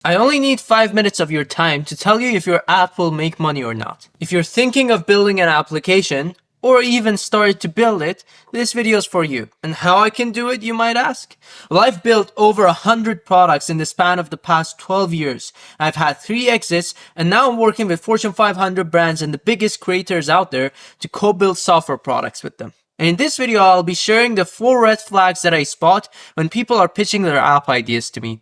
I only need 5 minutes of your time to tell you if your app will make money or not. If you're thinking of building an application, or even started to build it, this video is for you. And how I can do it, you might ask? Well, I've built over 100 products in the span of the past 12 years. I've had 3 exits, and now I'm working with Fortune 500 brands and the biggest creators out there to co-build software products with them. And in this video, I'll be sharing the 4 red flags that I spot when people are pitching their app ideas to me.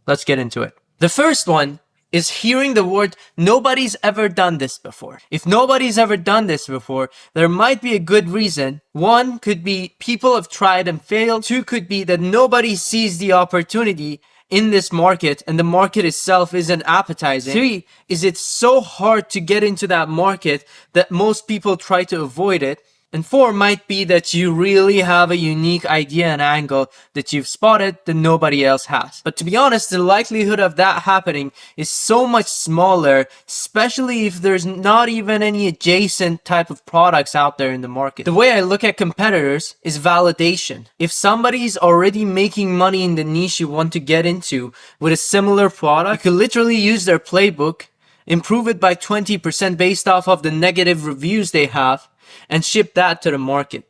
Let's get into it. The first one is hearing the word, nobody's ever done this before. If nobody's ever done this before, there might be a good reason. 1 could be people have tried and failed. 2 could be that nobody sees the opportunity in this market and the market itself isn't appetizing. 3 is it's so hard to get into that market that most people try to avoid it. And 4 might be that you really have a unique idea and angle that you've spotted that nobody else has. But to be honest, the likelihood of that happening is so much smaller, especially if there's not even any adjacent type of products out there in the market. The way I look at competitors is validation. If somebody's already making money in the niche you want to get into with a similar product, you could literally use their playbook, improve it by 20% based off of the negative reviews they have, and ship that to the market.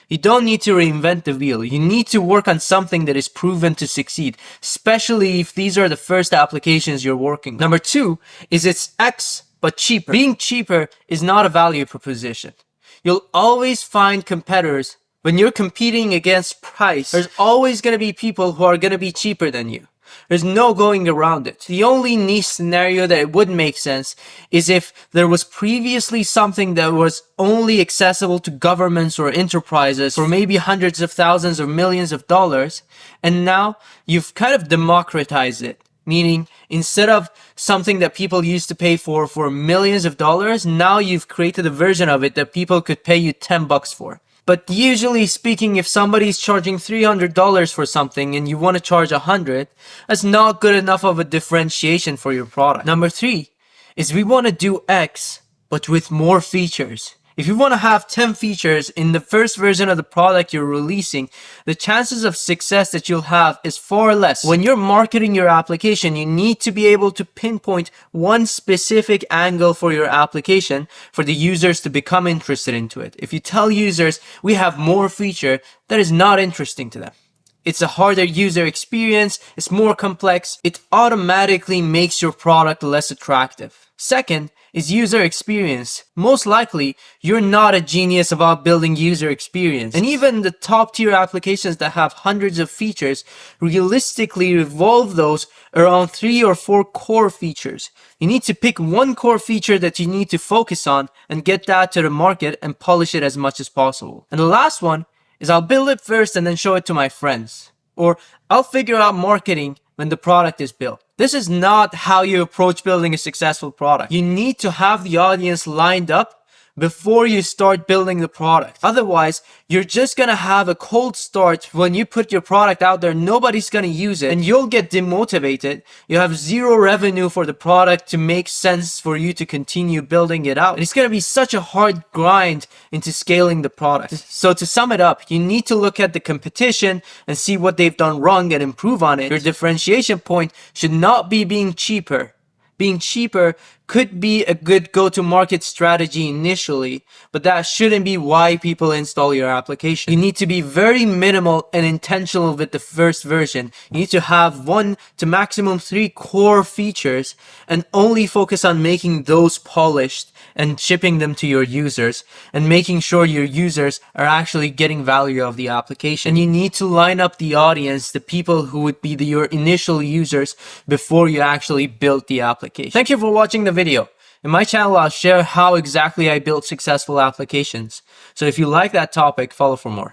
You don't need to reinvent the wheel. You need to work on something that is proven to succeed, especially if these are the first applications you're working on. Number 2 is it's X but cheaper. Being cheaper is not a value proposition. You'll always find competitors when you're competing against price. There's always going to be people who are going to be cheaper than you. There's no going around it. The only niche scenario that it would make sense is if there was previously something that was only accessible to governments or enterprises for maybe hundreds of thousands or millions of dollars, and now you've kind of democratized it. Meaning, instead of something that people used to pay for millions of dollars, now you've created a version of it that people could pay you $10 for. But usually speaking, if somebody's charging $300 for something and you want to charge $100, that's not good enough of a differentiation for your product. Number 3 is we want to do X, but with more features. If you want to have 10 features in the first version of the product you're releasing, the chances of success that you'll have is far less. When you're marketing your application, you need to be able to pinpoint one specific angle for your application for the users to become interested into it. If you tell users we have more feature, that is not interesting to them. It's a harder user experience, it's more complex, it automatically makes your product less attractive. Second is user experience. Most likely, you're not a genius about building user experience. And even the top tier applications that have hundreds of features realistically revolve those around 3 or 4 core features. You need to pick one core feature that you need to focus on and get that to the market and polish it as much as possible. And the last one is I'll build it first and then show it to my friends. Or I'll figure out marketing when the product is built. This is not how you approach building a successful product. You need to have the audience lined up before you start building the product. Otherwise, you're just gonna have a cold start when you put your product out there. Nobody's gonna use it and you'll get demotivated. You have 0 revenue for the product to make sense for you to continue building it out. And it's gonna be such a hard grind into scaling the product. So to sum it up, you need to look at the competition and see what they've done wrong and improve on it. Your differentiation point should not be being cheaper. Being cheaper could be a good go-to-market strategy initially, but that shouldn't be why people install your application. You need to be very minimal and intentional with the first version. You need to have 1 to maximum 3 core features and only focus on making those polished and shipping them to your users and making sure your users are actually getting value of the application. And you need to line up the audience, the people who would be your initial users before you actually build the application. Thank you for watching the video. In my channel, I'll share how exactly I build successful applications. So if you like that topic, follow for more.